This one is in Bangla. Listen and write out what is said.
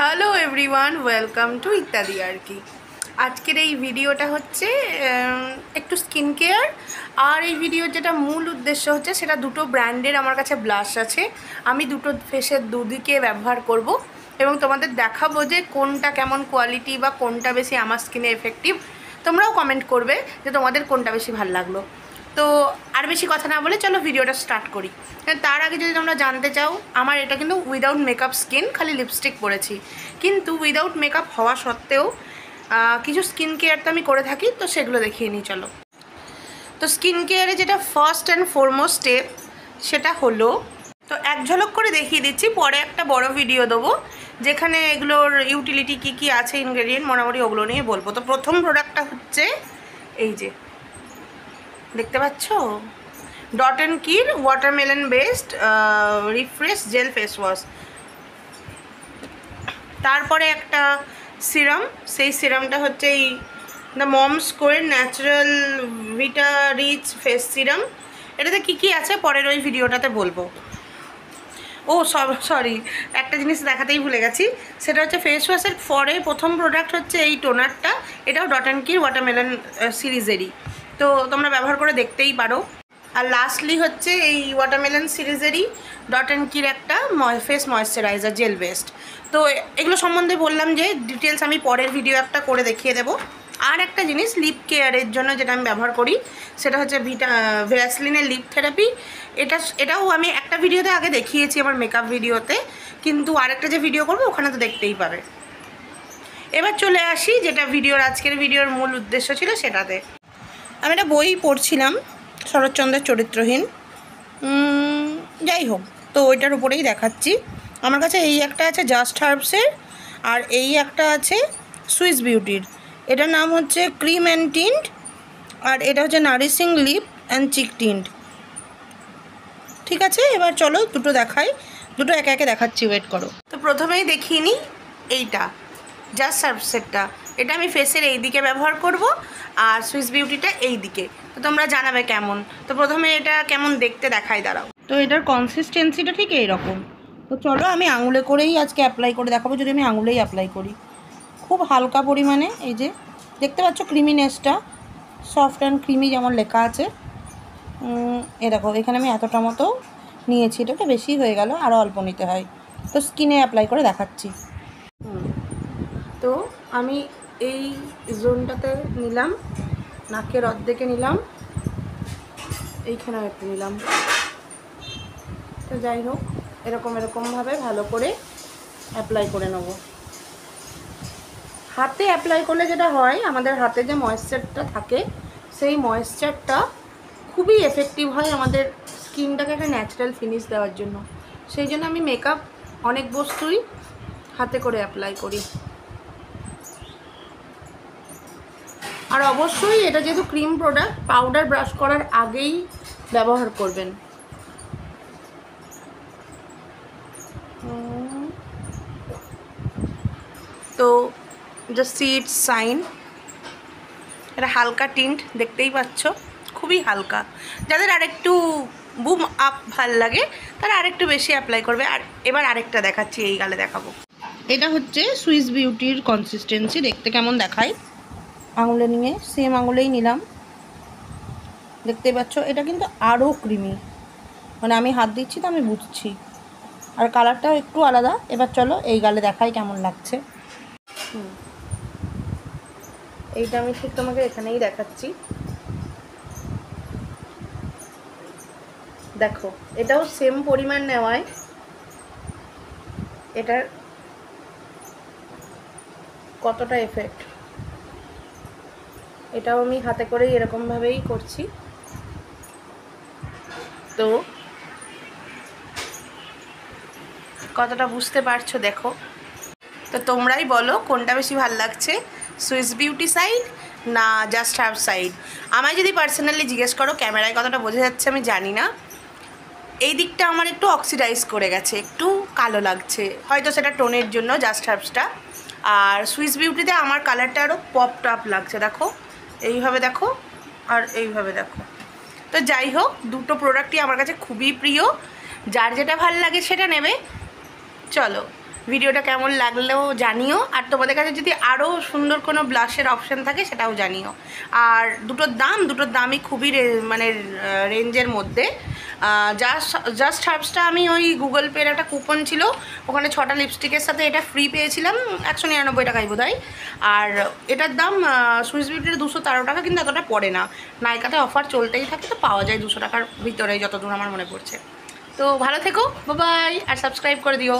হ্যালো এভরিওয়ান, ওয়েলকাম টু ইত্যাদি আর কি। আজকের এই ভিডিওটা হচ্ছে একটু স্কিন কেয়ার। আর এই ভিডিওর যেটা মূল উদ্দেশ্য হচ্ছে সেটা দুটো ব্র্যান্ডের আমার কাছে ব্লাশ আছে। আমি দুটো ফেসের দুদিকে ব্যবহার করব এবং তোমাদের দেখাবো যে কোনটা কেমন কোয়ালিটি বা কোনটা বেশি আমার স্কিনে এফেক্টিভ। তোমরাও কমেন্ট করবে যে তোমাদের কোনটা বেশি ভালো লাগলো। তো আর বেশি কথা না বলে চলো ভিডিওটা স্টার্ট করি। তার আগে যদি তোমরা জানতে চাও, আমার এটা কিন্তু উইদাউট মেকআপ স্কিন, খালি লিপস্টিক পরেছি। কিন্তু উইদাউট মেকআপ হওয়া সত্ত্বেও কিছু স্কিন কেয়ার তো আমি করে থাকি, তো সেগুলো দেখিয়ে নিই চলো। তো স্কিন কেয়ারে যেটা ফার্স্ট অ্যান্ড ফরমোস্ট স্টেপ সেটা হলো, তো এক ঝলক করে দেখিয়ে দিচ্ছি, পরে একটা বড় ভিডিও দেবো যেখানে এগুলোর ইউটিলিটি কী কী আছে, ইনগ্রেডিয়েন্ট মোটামুটি ওগুলো নিয়ে বলবো। তো প্রথম প্রোডাক্টটা হচ্ছে এই যে দেখতে পাচ্ছ, ডট অ্যান্ড কির watermelon based refresh gel face wash. তারপরে একটা সিরাম, সেই সিরামটা হচ্ছে এই দ্য মমস কোয়ের natural vita rich face serum. এটাতে কী কী আছে পরের ওই ভিডিওটাতে বলবো। ও সরি, একটা জিনিস দেখাতেই ভুলে গেছি, সেটা হচ্ছে ফেস ওয়াশের পরে প্রথম প্রোডাক্ট হচ্ছে এই টোনারটা। এটাও ডট অ্যান্ড কির ওয়াটারমেলন সিরিজেরই, তো তোমরা ব্যবহার করে দেখতেই পারো। আর লাস্টলি হচ্ছে এই ওয়াটারমেলন সিরিজেরই ডট অ্যান্ড কির একটা ফেস ময়েশ্চারাইজার জেল বেস্ট। তো এগুলো সম্বন্ধে বললাম যে ডিটেলস আমি পরের ভিডিও একটা করে দেখিয়ে দেবো। আর একটা জিনিস লিপ কেয়ারের জন্য যেটা আমি ব্যবহার করি সেটা হচ্ছে ভ্যাসলিনের লিপ থেরাপি। এটাও আমি একটা ভিডিওতে আগে দেখিয়েছি আমার মেকআপ ভিডিওতে, কিন্তু আরেকটা যে ভিডিও করবো ওখানে তো দেখতেই পাবে। এবার চলে আসি যেটা আজকের ভিডিওর মূল উদ্দেশ্য ছিল সেটাতে। আমি একটা বই পড়ছিলাম, শরৎচন্দ্রের চরিত্রহীন, যাই হোক, তো ওইটার উপরেই দেখাচ্ছি। আমার কাছে এই একটা আছে জাস্ট হার্বসের, আর এই একটা আছে সুইস বিউটির। এটার নাম হচ্ছে ক্রিম অ্যান্ড টিন্ট, আর এটা হচ্ছে nourishing lip and cheek tint. ঠিক আছে, এবার চলো দুটো দেখাই, দুটো একে একে দেখাচ্ছি, ওয়েট করো। তো প্রথমেই দেখিয়ে নিই এইটা জাস্ট হার্বসেরটা। এটা আমি ফেসের এই দিকে ব্যবহার করব, আর সুইস বিউটিটা এই দিকে। তো তোমরা জানাবে কেমন। তো প্রথমে এটা কেমন দেখতে দেখাই, দাঁড়াও। তো এটার কনসিস্টেন্সিটা ঠিক এইরকম। তো চলো আমি আঙুলে করেই আজকে অ্যাপ্লাই করে দেখাবো, যদি আমি আঙুলেই অ্যাপ্লাই করি। খুব হালকা পরিমাণে, এই যে দেখতে পাচ্ছ ক্রিমিনেসটা, সফট অ্যান্ড ক্রিমি যেমন লেখা আছে। এ দেখো, এখানে আমি এতটা মতো নিয়েছি, এটাকে বেশি হয়ে গেল, আরও অল্প নিতে হয়। তো স্কিনে অ্যাপ্লাই করে দেখাচ্ছি। তো আমি এই জোনটাতে নিলাম, নাকের অর্ধেকে নিলাম, এইখানেও একটু নিলাম। তো যাই হোক, এরকমভাবে ভালো করে অ্যাপ্লাই করে নেব। হাতে অ্যাপ্লাই করলে যেটা হয়, আমাদের হাতে যে ময়েশ্চারটা থাকে সেই ময়েশ্চারটা খুবই এফেক্টিভ হয় আমাদের স্কিনটাকে একটা ন্যাচারাল ফিনিশ দেওয়ার জন্য। সেই জন্য আমি মেকআপ অনেক বস্তুই হাতে করে অ্যাপ্লাই করি। আর অবশ্যই এটা যেহেতু ক্রিম প্রোডাক্ট, পাউডার ব্রাশ করার আগেই ব্যবহার করবেন। তো জাস্ট সি ইটস সাইন, এটা হালকা টিন্ট দেখতেই পাচ্ছ, খুবই হালকা। যাদের আরেকটু বুম আপ ভাল লাগে তারা আরেকটু বেশি অ্যাপ্লাই করবে। আর এবার আরেকটা দেখাচ্ছি, এই গালে দেখাবো। এটা হচ্ছে সুইস বিউটির কনসিস্টেন্সি, দেখতে কেমন দেখায়। আঙুলে নিয়ে সেম আঙুলেই নিলাম, দেখতেই পাচ্ছ এটা কিন্তু আরও ক্রিমি, মানে আমি হাত দিচ্ছি তো আমি বুঝছি। আর কালারটাও একটু আলাদা। এবার চলো এই গালে দেখাই কেমন লাগছে। এইটা আমি ঠিক তোমাকে এখানেই দেখাচ্ছি, দেখো এটাও সেম পরিমাণ নেওয়ায় এটার কতটা এফেক্ট। এটাও আমি হাতে করেই এরকমভাবেই করছি। তো কতটা বুঝতে পারছো দেখো। তো তোমরাই বলো কোনটা বেশি ভালো লাগছে, সুইস বিউটি সাইড না জাস্ট হার্ব সাইড। আমায় যদি পার্সোনালি জিজ্ঞেস করো ক্যামেরায় কতটা বোঝা যাচ্ছে আমি জানি না। এই দিকটা আমার একটু অক্সিডাইজ করে গেছে, একটু কালো লাগছে, হয়তো সেটা টোনের জন্য জাস্ট হার্বসটা। আর সুইস বিউটিতে আমার কালারটা আরও পপ টপ লাগছে, দেখো এইভাবে দেখো আর এইভাবে দেখো। তো যাই হোক, দুটো প্রোডাক্টই আমার কাছে খুবই প্রিয়, যার যেটা ভাল লাগে সেটা নেবে। চলো ভিডিওটা কেমন লাগলেও জানিও, আর তোমাদের কাছে যদি আরও সুন্দর কোনো ব্লাশের অপশান থাকে সেটাও জানিও। আর দুটোর দামই খুবই মানে রেঞ্জের মধ্যে। জাস্ট হার্বসটা আমি ওই গুগল পের একটা কুপন ছিল, ওখানে 6টা লিপস্টিকের সাথে এটা ফ্রি পেয়েছিলাম 199 টাকায় বোধহয়। আর এটার দাম সুইস বিউটির 213 টাকা, কিন্তু এতটা পড়ে না। নাইকাতে অফার চলতেই থাকে, তো পাওয়া যায় 200 টাকার ভিতরে যতদূর আমার মনে পড়ছে। তো ভালো থেকো, বাই, আর সাবস্ক্রাইব করে দিও।